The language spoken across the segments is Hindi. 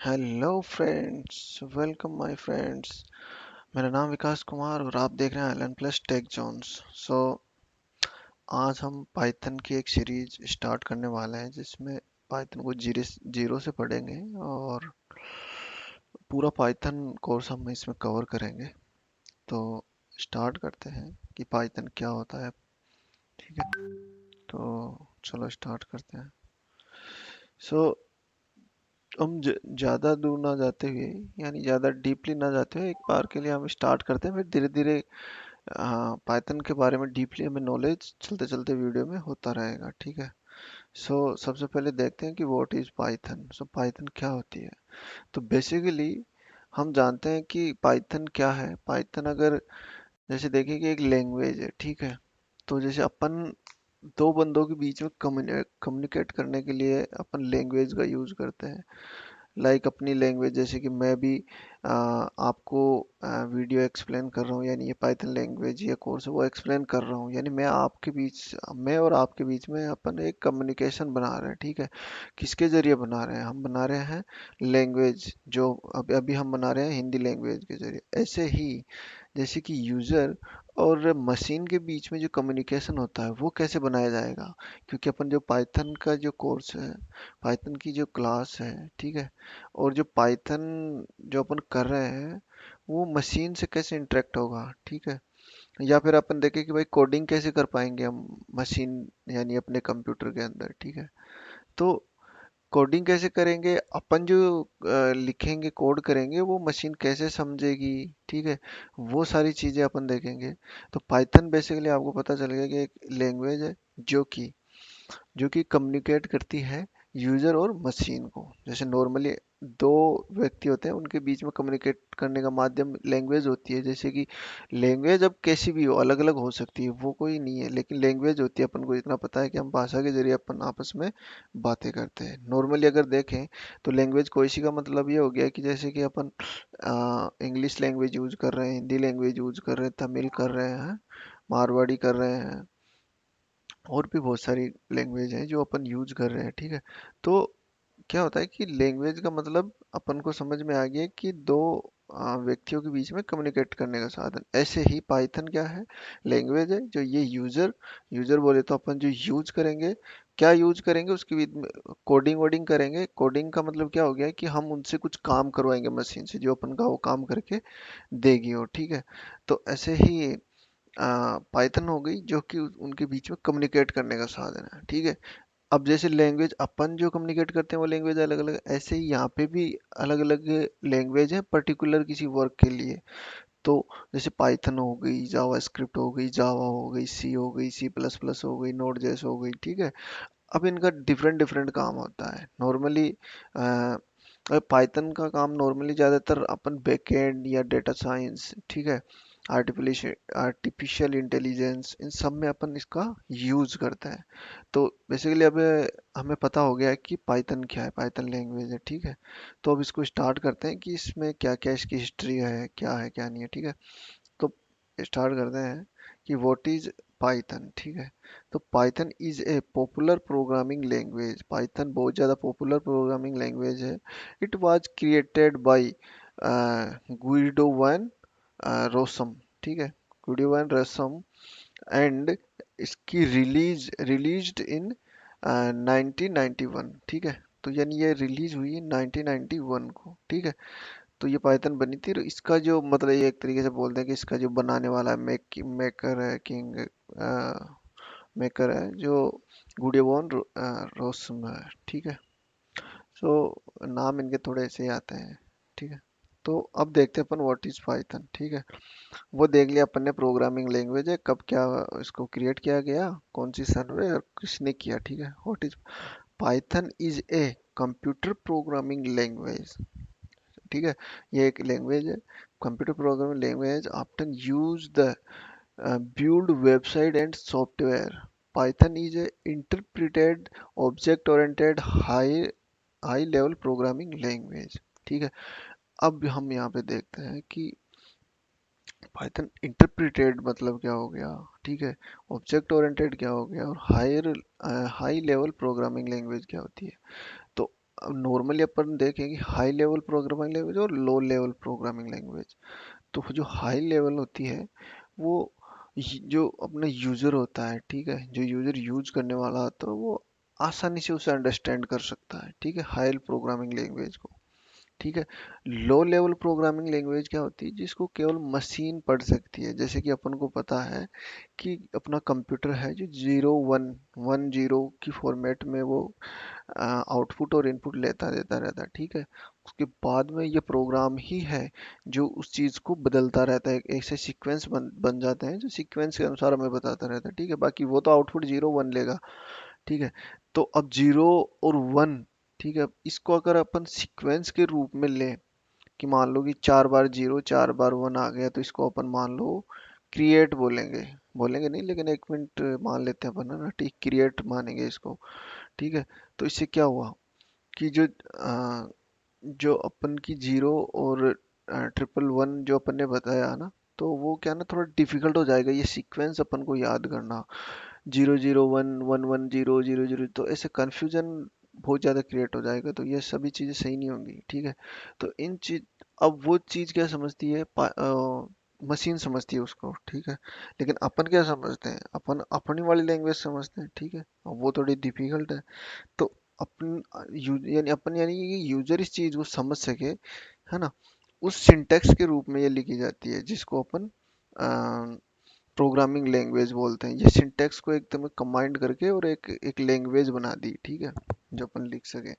Hello friends, welcome my friends. मेरा नाम विकास कुमार और आप देख रहे हैं एलन प्लस टेक जोन्स। सो आज हम पाइथन की एक सीरीज स्टार्ट करने वाले हैं जिसमें पाइथन को जीरो जीरो से पढ़ेंगे और पूरा पाइथन कोर्स हम इसमें कवर करेंगे। तो स्टार्ट करते हैं कि पाइथन क्या होता है। ठीक है, तो चलो स्टार्ट करते हैं। सो हम ज़्यादा दूर ना जाते हुए, यानी ज़्यादा डीपली ना जाते हुए, एक बार के लिए हम स्टार्ट करते हैं, फिर धीरे धीरे हाँ पाइथन के बारे में डीपली हमें नॉलेज चलते चलते वीडियो में होता रहेगा। ठीक है। सो सबसे पहले देखते हैं कि what is Python. So Python क्या होती है। तो बेसिकली हम जानते हैं कि पाइथन क्या है। पाइथन अगर जैसे देखें कि एक लैंग्वेज है। ठीक है। तो जैसे अपन दो बंदों के बीच में कम्युनिकेट करने के लिए अपन लैंग्वेज का यूज करते हैं। अपनी लैंग्वेज, जैसे कि मैं भी आपको वीडियो एक्सप्लेन कर रहा हूँ, यानी ये पाइथन लैंग्वेज या कोर्स है वो एक्सप्लेन कर रहा हूँ, यानी मैं और आपके बीच में अपन एक कम्युनिकेशन बना रहे हैं। ठीक है। किसके जरिए बना रहे हैं? हम बना रहे हैं लैंग्वेज, जो अभी अभी हम बना रहे हैं हिंदी लैंग्वेज के जरिए। ऐसे ही जैसे कि यूजर और मशीन के बीच में जो कम्युनिकेशन होता है वो कैसे बनाया जाएगा, क्योंकि अपन जो पाइथन का जो कोर्स है, पाइथन की जो क्लास है, ठीक है, और जो पाइथन जो अपन कर रहे हैं वो मशीन से कैसे इंटरेक्ट होगा। ठीक है। या फिर अपन देखें कि भाई कोडिंग कैसे कर पाएंगे हम मशीन, यानी अपने कंप्यूटर के अंदर। ठीक है। तो कोडिंग कैसे करेंगे अपन, जो लिखेंगे कोड करेंगे वो मशीन कैसे समझेगी। ठीक है। वो सारी चीजें अपन देखेंगे। तो पाइथन बेसिकली आपको पता चल गया कि एक लैंग्वेज है जो कि कम्युनिकेट करती है यूजर और मशीन को। जैसे नॉर्मली दो व्यक्ति होते हैं, उनके बीच में कम्युनिकेट करने का माध्यम लैंग्वेज होती है। जैसे कि लैंग्वेज अब कैसी भी हो, अलग अलग हो सकती है, वो कोई नहीं है, लेकिन लैंग्वेज होती है। अपन को इतना पता है कि हम भाषा के जरिए अपन आपस में बातें करते हैं। नॉर्मली अगर देखें तो लैंग्वेज कोई सी का मतलब ये हो गया कि जैसे कि अपन इंग्लिश लैंग्वेज यूज कर रहे हैं, हिंदी लैंग्वेज यूज कर रहे हैं, तमिल कर रहे हैं, मारवाड़ी कर रहे हैं, और भी बहुत सारी लैंग्वेज हैं जो अपन यूज कर रहे हैं। ठीक है। तो क्या होता है कि लैंग्वेज का मतलब अपन को समझ में आ गया कि दो व्यक्तियों के बीच में कम्युनिकेट करने का साधन। ऐसे ही पाइथन क्या है? लैंग्वेज है जो ये यूजर यूजर बोले तो अपन जो यूज करेंगे, क्या यूज करेंगे उसके बीच में कोडिंग वोडिंग करेंगे। कोडिंग का मतलब क्या हो गया कि हम उनसे कुछ काम करवाएंगे मशीन से, जो अपन का वो काम करके देगी वो। ठीक है। तो ऐसे ही पाइथन हो गई जो कि उनके बीच में कम्युनिकेट करने का साधन है। ठीक है। अब जैसे लैंग्वेज अपन जो कम्युनिकेट करते हैं वो लैंग्वेज अलग अलग, ऐसे ही यहाँ पे भी अलग अलग लैंग्वेज है पर्टिकुलर किसी वर्क के लिए। तो जैसे पाइथन हो गई, जावा स्क्रिप्ट हो गई, जावा हो गई, सी हो गई, सी प्लस प्लस हो गई, नोड जेएस हो गई। ठीक है। अब इनका डिफरेंट डिफरेंट काम होता है। नॉर्मली पाइथन का काम नॉर्मली ज़्यादातर अपन बैकएंड या डेटा साइंस, ठीक है, आर्टिफिशियल इंटेलिजेंस, इन सब में अपन इसका यूज करते हैं। तो बेसिकली अब हमें पता हो गया है कि पाइथन क्या है, पाइथन लैंग्वेज है। ठीक है। तो अब इसको स्टार्ट करते हैं कि इसमें क्या क्या इसकी हिस्ट्री है क्या नहीं है। ठीक है। तो स्टार्ट करते हैं कि व्हाट इज पाइथन। ठीक है। तो Python is a popular programming language. Python बहुत ज़्यादा पॉपुलर प्रोग्रामिंग लैंग्वेज है। It was created by Guido van Rossum. ठीक है। गुइडो वैन रोसम, एंड इसकी रिलीज्ड इन 1991। ठीक है। तो यानी ये रिलीज हुई है 1991 को। ठीक है। तो ये पाइथन बनी थी। और इसका जो मतलब ये एक तरीके से बोलते हैं कि इसका जो बनाने वाला है, मेकर है, किंग मेकर है जो गुडियोन रोसम है। ठीक है। सो नाम इनके थोड़े ऐसे ही आते हैं। ठीक है। तो अब देखते हैं अपन व्हाट इज पाइथन। ठीक है। वो देख लिया अपन ने, प्रोग्रामिंग लैंग्वेज है, कब क्या इसको क्रिएट किया गया, कौन सी सर्वर है और किसने किया। ठीक है। What is Python is a computer programming language. ठीक है। ये एक लैंग्वेज है, computer programming language often use the build website and software. Python is a interpreted object oriented high level programming language. ठीक है। अब हम यहाँ पे देखते हैं कि पाइथन इंटरप्रिटेड मतलब क्या हो गया। ठीक है। ऑब्जेक्ट ओरिएंटेड क्या हो गया, और हाई लेवल प्रोग्रामिंग लैंग्वेज क्या होती है। तो नॉर्मली अपन देखें कि हाई लेवल प्रोग्रामिंग लैंग्वेज और लो लेवल प्रोग्रामिंग लैंग्वेज। तो जो हाई लेवल होती है वो जो अपना यूजर होता है, ठीक है, जो यूजर यूज करने वाला होता है वो आसानी से उसे अंडरस्टैंड कर सकता है, ठीक है, हाई प्रोग्रामिंग लैंग्वेज को। ठीक है। लो लेवल प्रोग्रामिंग लैंग्वेज क्या होती है, जिसको केवल मशीन पढ़ सकती है। जैसे कि अपन को पता है कि अपना कंप्यूटर है जो 0 1 1 0 की फॉर्मेट में वो आउटपुट और इनपुट लेता देता रहता है, ठीक है। उसके बाद में ये प्रोग्राम ही है जो उस चीज़ को बदलता रहता है, ऐसे सीक्वेंस बन जाते हैं जो सीक्वेंस के अनुसार हमें बताता रहता है, ठीक है। बाकी वो तो आउटपुट 0 1 लेगा, ठीक है। तो अब 0 और 1, ठीक है, इसको अगर अपन सीक्वेंस के रूप में ले कि मान लो कि 4 बार 0 4 बार 1 आ गया, तो इसको अपन मान लो क्रिएट बोलेंगे। बोलेंगे नहीं, लेकिन एक मिनट मान लेते हैं अपन, है ना, ठीक, क्रिएट मानेंगे इसको, ठीक है। तो इससे क्या हुआ कि जो अपन की 0 और 1 1 1 जो अपन ने बताया ना, तो वो क्या ना थोड़ा डिफिकल्ट हो जाएगा ये सीक्वेंस अपन को याद करना। 0 0 1 1 1 0 0 0, तो ऐसे कंफ्यूजन बहुत ज़्यादा क्रिएट हो जाएगा, तो ये सभी चीज़ें सही नहीं होंगी, ठीक है। तो इन चीज अब वो चीज़ क्या समझती है, मशीन समझती है उसको, ठीक है। लेकिन अपन क्या समझते हैं, अपन अपनी वाली लैंग्वेज समझते हैं, ठीक है। अब वो थोड़ी डिफिकल्ट है। तो अपन यानी अपन यानी कि यूजर इस चीज को समझ सके, है ना, उस सिंटेक्स के रूप में ये लिखी जाती है, जिसको अपन प्रोग्रामिंग लैंग्वेज बोलते हैं। ये सिंटेक्स को एकदम कंबाइंड करके और एक एक लैंग्वेज बना दी, ठीक है, जो अपन लिख सके।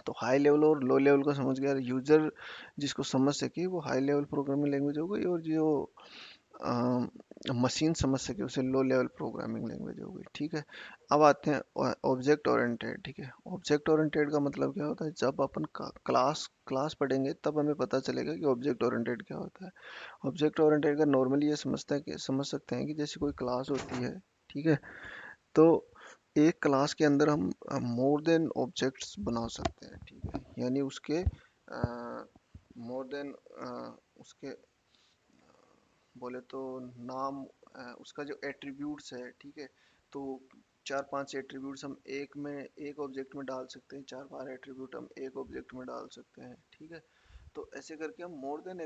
तो हाई लेवल और लो लेवल को समझ गया यूजर, जिसको समझ सके वो हाई लेवल प्रोग्रामिंग लैंग्वेज हो गई, और जो मशीन समझ सके उसे लो लेवल प्रोग्रामिंग लैंग्वेज हो गई, ठीक है। अब आते हैं ऑब्जेक्ट ओरिएंटेड, ठीक है। ऑब्जेक्ट ओरिएंटेड का मतलब क्या होता है, जब अपन क्लास क्लास पढ़ेंगे तब हमें पता चलेगा कि ऑब्जेक्ट ओरिएंटेड क्या होता है। ऑब्जेक्ट ओरिएंटेड का नॉर्मली ये समझता है कि समझ सकते हैं कि जैसे कोई क्लास होती है, ठीक है। तो एक क्लास के अंदर हम मोर देन ऑब्जेक्ट्स बना सकते हैं, ठीक है। यानी उसके मोर देन उसके बोले तो नाम, उसका जो एट्रीब्यूट्स है, ठीक है। तो 4 5 एट्रीब्यूट्स हम एक ऑब्जेक्ट में डाल सकते हैं, 4 बार एट्रीब्यूट हम एक ऑब्जेक्ट में डाल सकते हैं, ठीक है। तो ऐसे करके हम मोर देन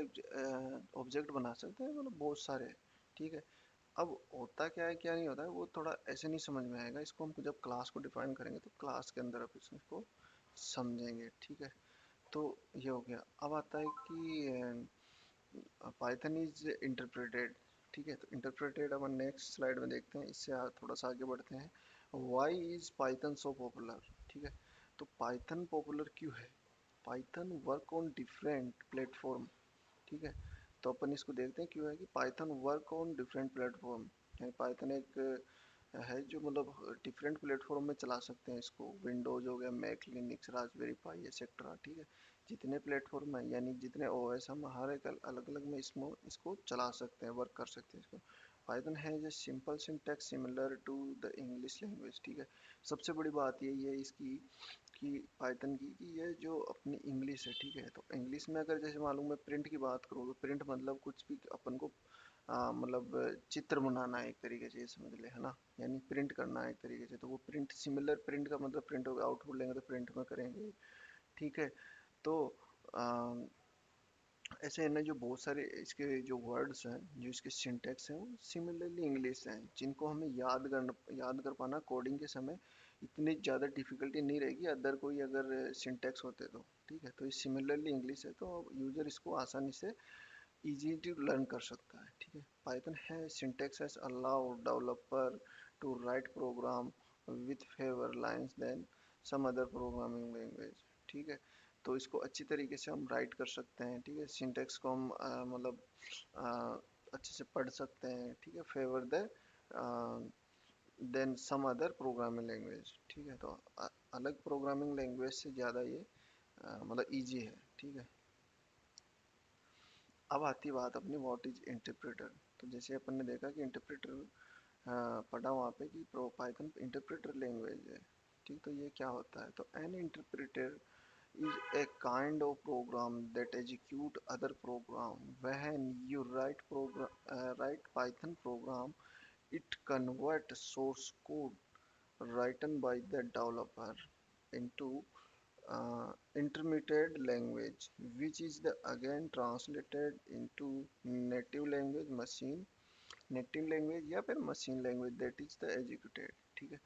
ऑब्जेक्ट बना सकते हैं, मतलब बहुत सारे, ठीक है। अब होता क्या है क्या नहीं होता है वो थोड़ा ऐसे नहीं समझ में आएगा, इसको हम जब क्लास को डिफाइन करेंगे तो क्लास के अंदर आप इसको समझेंगे, ठीक है। तो ये हो गया। अब आता है कि पाइथन इज इंटरप्रेटेड, ठीक है। तो इंटरप्रेटेड अपन नेक्स्ट स्लाइड में देखते हैं, इससे थोड़ा सा आगे बढ़ते हैं। Why is Python so popular, ठीक है। तो पाइथन पॉपुलर क्यों है, Python work on different platform, ठीक है। तो अपन इसको देखते हैं क्यों है कि Python work on different platform, यानी पाइथन एक है जो मतलब डिफरेंट प्लेटफॉर्म में चला सकते हैं इसको। विंडोज हो गया, मैक, लिनक्स, रास्पबेरी पाई, एक्सेट्रा, ठीक है। जितने प्लेटफॉर्म है यानी जितने ओएस हम हर एक अलग अलग में इसको चला सकते हैं, वर्क कर सकते हैं इसको। पाइथन है जो simple syntax similar to the English language, ठीक है। सबसे बड़ी बात यही है इसकी कि पाइथन की कि ये जो अपनी इंग्लिश है, ठीक है। तो इंग्लिश में अगर जैसे मालूम मैं प्रिंट की बात करूँ तो प्रिंट मतलब कुछ भी अपन को मतलब चित्र बनाना है एक तरीके से, ये समझ ले, है ना। यानी प्रिंट करना है एक तरीके से, तो वो प्रिंट सिमिलर, प्रिंट का मतलब प्रिंट होगा, आउटपुट लेंगे तो प्रिंट में करेंगे, ठीक है। तो आ, ऐसे है ना, जो बहुत सारे इसके जो वर्ड्स हैं, जो इसके सिंटेक्स हैं, वो सिमिलरली इंग्लिश हैं, जिनको हमें याद कर पाना कोडिंग के समय इतनी ज़्यादा डिफिकल्टी नहीं रहेगी अदर कोई अगर सिंटेक्स होते तो, ठीक है। तो ये सिमिलरली इंग्लिश है, तो यूजर इसको आसानी से इजीली लर्न कर सकता है, ठीक है। पाइथन है syntax has allow developer to write program with fewer lines than some other programming language, ठीक है। तो इसको अच्छी तरीके से हम राइट कर सकते हैं, ठीक है। सिंटेक्स को हम मतलब अच्छे से पढ़ सकते हैं, ठीक है। Fewer the than some other programming language, ठीक है। तो अलग प्रोग्रामिंग लैंग्वेज से ज़्यादा ये मतलब इजी है, ठीक है। अब आती बात अपनी व्हाट इज इंटरप्रेटर। तो जैसे अपन ने देखा कि इंटरप्रेटर पढ़ा वहाँ पे कि प्रो पाइथन इंटरप्रेटर लैंग्वेज है, ठीक। तो ये क्या होता है, तो N interpreter is a kind of program that execute other program. When you write Python program, it convert source code written by the developer into intermediate language which is the again translated into native language machine native language या फिर machine language that is the educated. ठीक है,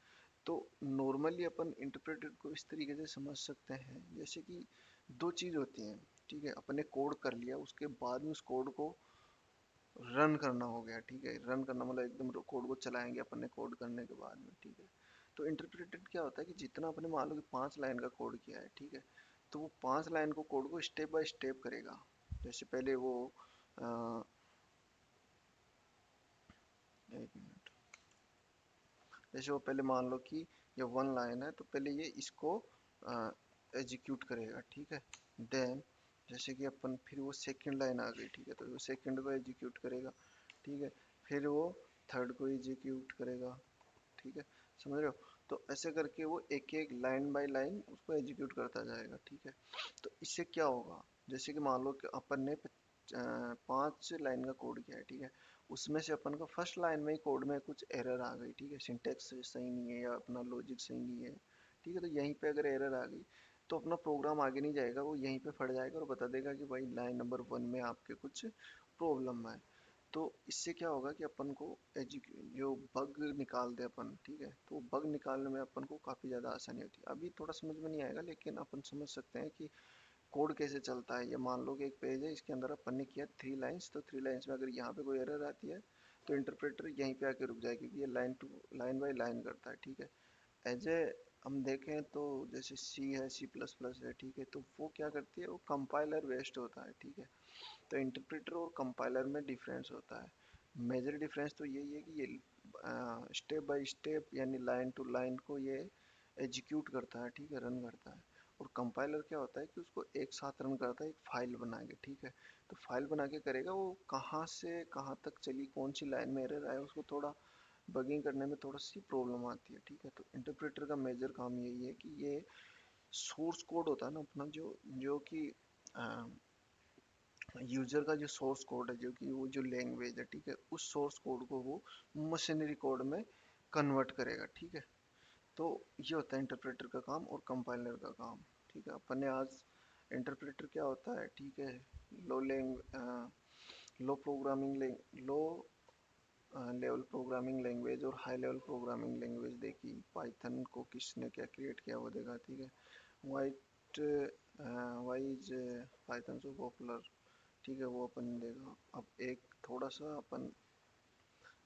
तो नॉर्मली अपन इंटरप्रेटर को इस तरीके से समझ सकते हैं जैसे कि दो चीज होती हैं। ठीक है, अपने कोड कर लिया, उसके बाद में उस कोड को रन करना हो गया। ठीक है, रन करना मतलब एकदम कोड को चलाएंगे अपन ने कोड करने के बाद में। ठीक है, तो इंटरप्रेटेड क्या होता है कि जितना अपने मान लो कि 5 लाइन का कोड किया है, ठीक है, तो वो 5 लाइन को कोड को स्टेप बाय स्टेप करेगा। जैसे पहले वो एक मिनट, जैसे वो पहले मान लो कि ये 1 लाइन है, तो पहले ये इसको एग्जीक्यूट करेगा। ठीक है, देन जैसे कि अपन फिर वो सेकंड लाइन आ गई। ठीक है, तो वो सेकंड को एग्जीक्यूट करेगा। ठीक है, फिर वो थर्ड को एग्जीक्यूट करेगा। ठीक है, समझ रहे हो? तो ऐसे करके वो एक एक लाइन बाय लाइन उसको एग्जीक्यूट करता जाएगा। ठीक है, तो इससे क्या होगा, जैसे कि मान लो कि अपन ने 5 लाइन का कोड किया है। ठीक है, उसमें से अपन को फर्स्ट लाइन में ही कोड में कुछ एरर आ गई। ठीक है, सिंटेक्स सही नहीं है या अपना लॉजिक सही नहीं है। ठीक है, तो यहीं पे अगर एरर आ गई तो अपना प्रोग्राम आगे नहीं जाएगा, वो यहीं पे फट जाएगा और बता देगा कि भाई लाइन नंबर 1 में आपके कुछ प्रॉब्लम है। तो इससे क्या होगा कि अपन को जो बग निकालते हैं अपन, ठीक है, तो बग निकालने में अपन को काफ़ी ज़्यादा आसानी होती है। अभी थोड़ा समझ में नहीं आएगा लेकिन अपन समझ सकते हैं कि कोड कैसे चलता है। ये मान लो कि एक पेज है, इसके अंदर अपन ने किया 3 लाइन्स, तो 3 लाइन्स में अगर यहाँ पे कोई एरर आती है तो इंटरप्रेटर यहीं पे आके रुक जाए, क्योंकि ये line to line by line करता है। ठीक है, एज ए हम देखें तो जैसे सी है, सी प्लस प्लस है। ठीक है, तो वो क्या करती है, वो कंपाइलर बेस्ड होता है। ठीक है, तो इंटरप्रेटर और कंपाइलर में डिफरेंस होता है। मेजर डिफरेंस तो यही है कि ये स्टेप बाय स्टेप यानी लाइन टू लाइन को ये एग्जीक्यूट करता है। ठीक है, रन करता है। और कंपाइलर क्या होता है कि उसको एक साथ रन करता है एक फाइल बना के। ठीक है, तो फाइल बना के करेगा, वो कहाँ से कहाँ तक चली, कौन सी लाइन में एरर आया, उसको थोड़ा बगिंग करने में थोड़ा सी प्रॉब्लम आती है। ठीक है, तो इंटरप्रेटर का मेजर काम यही है कि ये सोर्स कोड होता है ना अपना, जो जो कि यूजर का जो सोर्स कोड है, जो कि वो जो लैंग्वेज है, ठीक है, उस सोर्स कोड को वो मशीनरी कोड में कन्वर्ट करेगा। ठीक है, तो ये होता है इंटरप्रेटर का काम और कंपाइलर का काम। ठीक है, अपन ने आज इंटरप्रेटर क्या होता है, ठीक है, low lang low programming low level programming language और हाई लेवल प्रोग्रामिंग लैंग्वेज देखी, पाइथन को किसने क्या क्रिएट किया वो देखा। ठीक है, what why is Python so popular. ठीक है, वो अपन देखा। अब एक थोड़ा सा अपन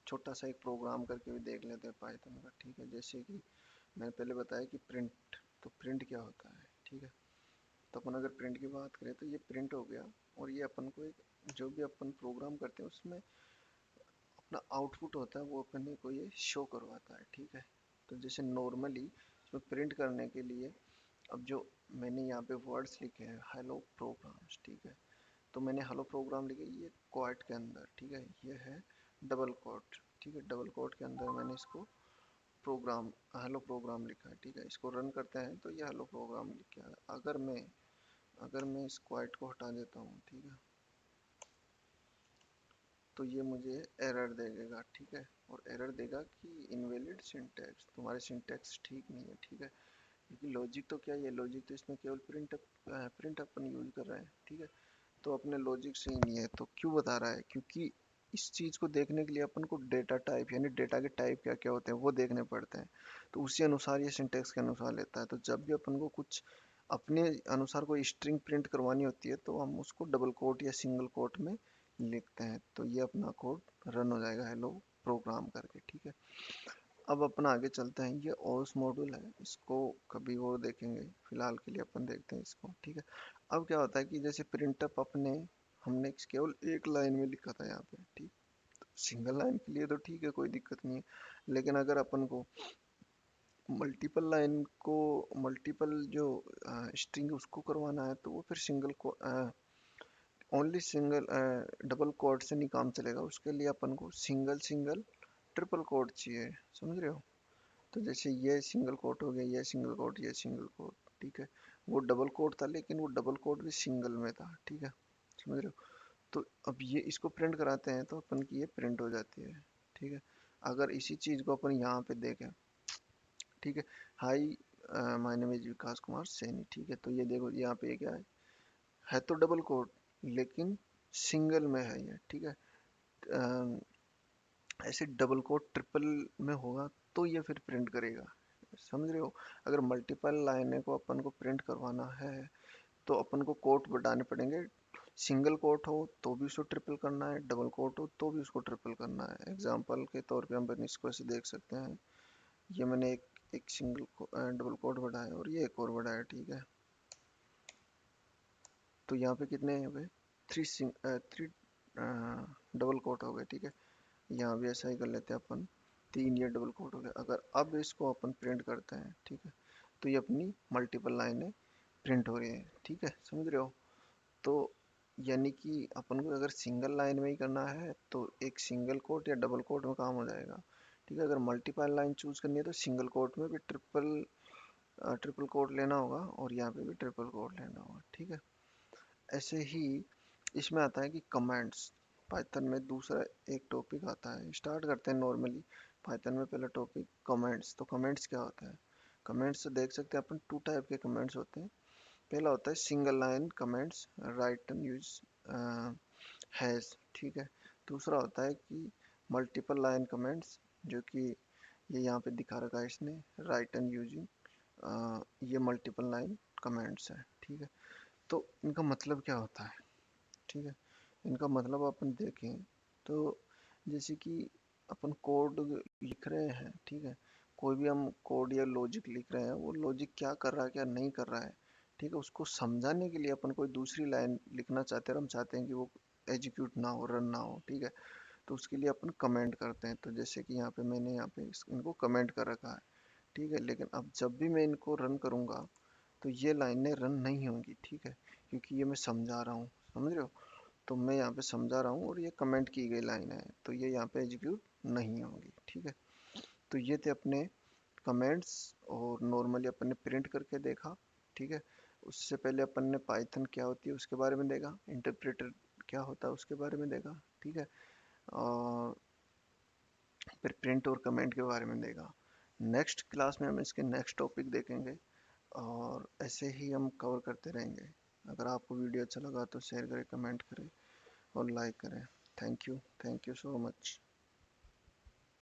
छोटा सा एक प्रोग्राम करके भी देख लेते हैं पाइथन का। ठीक है, जैसे कि मैंने पहले बताया कि प्रिंट, तो प्रिंट क्या होता है। ठीक है, तो अपन अगर प्रिंट की बात करें तो ये प्रिंट हो गया, और ये अपन को एक जो भी अपन प्रोग्राम करते हैं उसमें अपना आउटपुट होता है, वो अपने को ये शो करवाता है। ठीक है, तो जैसे नॉर्मली इसमें प्रिंट करने के लिए अब जो मैंने यहाँ पे वर्ड्स लिखे हैं हेलो प्रोग्राम्स। ठीक है, तो मैंने हेलो प्रोग्राम लिखे ये क्वाट के अंदर। ठीक है, ये है डबल कोट। ठीक है, डबल कोट के अंदर मैंने इसको प्रोग्राम हेलो प्रोग्राम लिखा है। ठीक है, इसको रन करते हैं तो ये हेलो प्रोग्राम लिख के आया। अगर मैं इस क्वाट को हटा देता हूँ, ठीक है, तो ये मुझे एरर देगा। ठीक है, और एरर देगा कि इनवैलिड सिंटैक्स, तुम्हारे सिंटैक्स ठीक नहीं है। ठीक है, क्योंकि लॉजिक तो क्या है, लॉजिक तो इसमें केवल प्रिंट अपन यूज कर रहे हैं। ठीक है, तो अपने लॉजिक सही नहीं है। तो क्यों बता रहा है, क्योंकि इस चीज़ को देखने के लिए अपन को डेटा टाइप यानी डेटा के टाइप क्या क्या होते हैं वो देखने पड़ते हैं, तो उसी अनुसार ये सिंटेक्स के अनुसार लेता है। तो जब भी अपन को कुछ अपने अनुसार कोई स्ट्रिंग प्रिंट करवानी होती है तो हम उसको डबल कोट या सिंगल कोट में लिखते हैं, तो ये अपना कोड रन हो जाएगा हेलो प्रोग्राम करके। ठीक है, अब अपन आगे चलते हैं। ये ओस मॉड्यूल है, इसको कभी और देखेंगे, फिलहाल के लिए अपन देखते हैं इसको। ठीक है, अब क्या होता है कि जैसे प्रिंटअप हमने केवल एक लाइन में लिखा था यहाँ पे। ठीक, सिंगल लाइन के लिए तो ठीक है, कोई दिक्कत नहीं है, लेकिन अगर अपन को मल्टीपल लाइन को मल्टीपल जो स्ट्रिंग उसको करवाना है तो वो फिर सिंगल को ओनली सिंगल डबल कोड से नहीं काम चलेगा। उसके लिए अपन को सिंगल सिंगल ट्रिपल कोड चाहिए। समझ रहे हो? तो जैसे ये सिंगल कोट हो गया, ये सिंगल कोट, ये सिंगल कोट। ठीक है, वो डबल कोट था लेकिन वो डबल कोट भी सिंगल में था। ठीक है, समझ रहे हो? तो अब ये इसको प्रिंट कराते हैं तो अपन की ये प्रिंट हो जाती है। ठीक है, अगर इसी चीज़ को अपन यहाँ पे देखें, ठीक है, हाई माय नेम इज विकास कुमार सैनी। ठीक है, तो ये देखो यहाँ पे क्या है तो डबल कोट लेकिन सिंगल में है ये। ठीक है, अ, ऐसे डबल कोट ट्रिपल में होगा तो ये फिर प्रिंट करेगा, समझ रहे हो। अगर मल्टीपल लाइनें को अपन को प्रिंट करवाना है तो अपन को कोट बढ़ाने पड़ेंगे। सिंगल कोट हो तो भी उसको ट्रिपल करना है, डबल कोट हो तो भी उसको ट्रिपल करना है। एग्जांपल के तौर पे हम इसको ऐसे देख सकते हैं। ये मैंने एक एक डबल कोट बढ़ाया और ये एक और बढ़ाया। ठीक है, तो यहाँ पे कितने हो गए, थ्री डबल कोट हो गए। ठीक है, यहाँ भी ऐसा ही कर लेते हैं अपन, तीन ये डबल कोट हो गया। अगर अब इसको अपन प्रिंट करते हैं, ठीक है, तो ये अपनी मल्टीपल लाइनें प्रिंट हो रही है। ठीक है, समझ रहे हो। तो यानी कि अपन को अगर सिंगल लाइन में ही करना है तो एक सिंगल कोट या डबल कोट में काम हो जाएगा। ठीक है, अगर मल्टीपल लाइन चूज करनी है तो सिंगल कोट में भी ट्रिपल कोट लेना होगा और यहाँ पे भी ट्रिपल कोट लेना होगा। ठीक है, ऐसे ही इसमें आता है कि कमेंट्स। पाइथन में दूसरा एक टॉपिक आता है, स्टार्ट करते हैं नॉर्मली। पाइथन में पहला टॉपिक कमेंट्स। तो कमेंट्स क्या होता है, कमेंट्स देख सकते हैं अपन, टू टाइप के कमेंट्स होते हैं। पहला होता है single line comments, right and use has. ठीक है, दूसरा होता है कि मल्टीपल लाइन कमेंट्स, जो कि ये यहाँ पे दिखा रखा है इसने, राइट एंड यूजिंग, ये मल्टीपल लाइन कमेंट्स है। ठीक है, तो इनका मतलब क्या होता है। ठीक है, इनका मतलब अपन देखें तो जैसे कि अपन कोड लिख रहे हैं। ठीक है, कोई भी हम कोड या लॉजिक लिख रहे हैं, वो लॉजिक क्या कर रहा है क्या नहीं कर रहा है, ठीक है, उसको समझाने के लिए अपन कोई दूसरी लाइन लिखना चाहते हैं और हम चाहते हैं कि वो एग्जीक्यूट ना हो, रन ना हो। ठीक है, तो उसके लिए अपन कमेंट करते हैं। तो जैसे कि यहाँ पे मैंने यहाँ पे इनको कमेंट कर रखा है। ठीक है, लेकिन अब जब भी मैं इनको रन करूँगा तो ये लाइनें रन नहीं होंगी। ठीक है, क्योंकि ये मैं समझा रहा हूँ, समझ रहे हो। तो मैं यहाँ पे समझा रहा हूँ और ये कमेंट की गई लाइन है, तो ये यहाँ पे एग्जीक्यूट नहीं होगी। ठीक है, तो ये थे अपने कमेंट्स। और नॉर्मली अपन ने प्रिंट करके देखा। ठीक है, उससे पहले अपन ने पाइथन क्या होती है उसके बारे में देखा, इंटरप्रेटर क्या होता है उसके बारे में देखा। ठीक है, और फिर प्रिंट और कमेंट के बारे में देखा। नेक्स्ट क्लास में हम इसके नेक्स्ट टॉपिक देखेंगे और ऐसे ही हम कवर करते रहेंगे। अगर आपको वीडियो अच्छा लगा तो शेयर करें, कमेंट करें और लाइक करें। Thank you so much.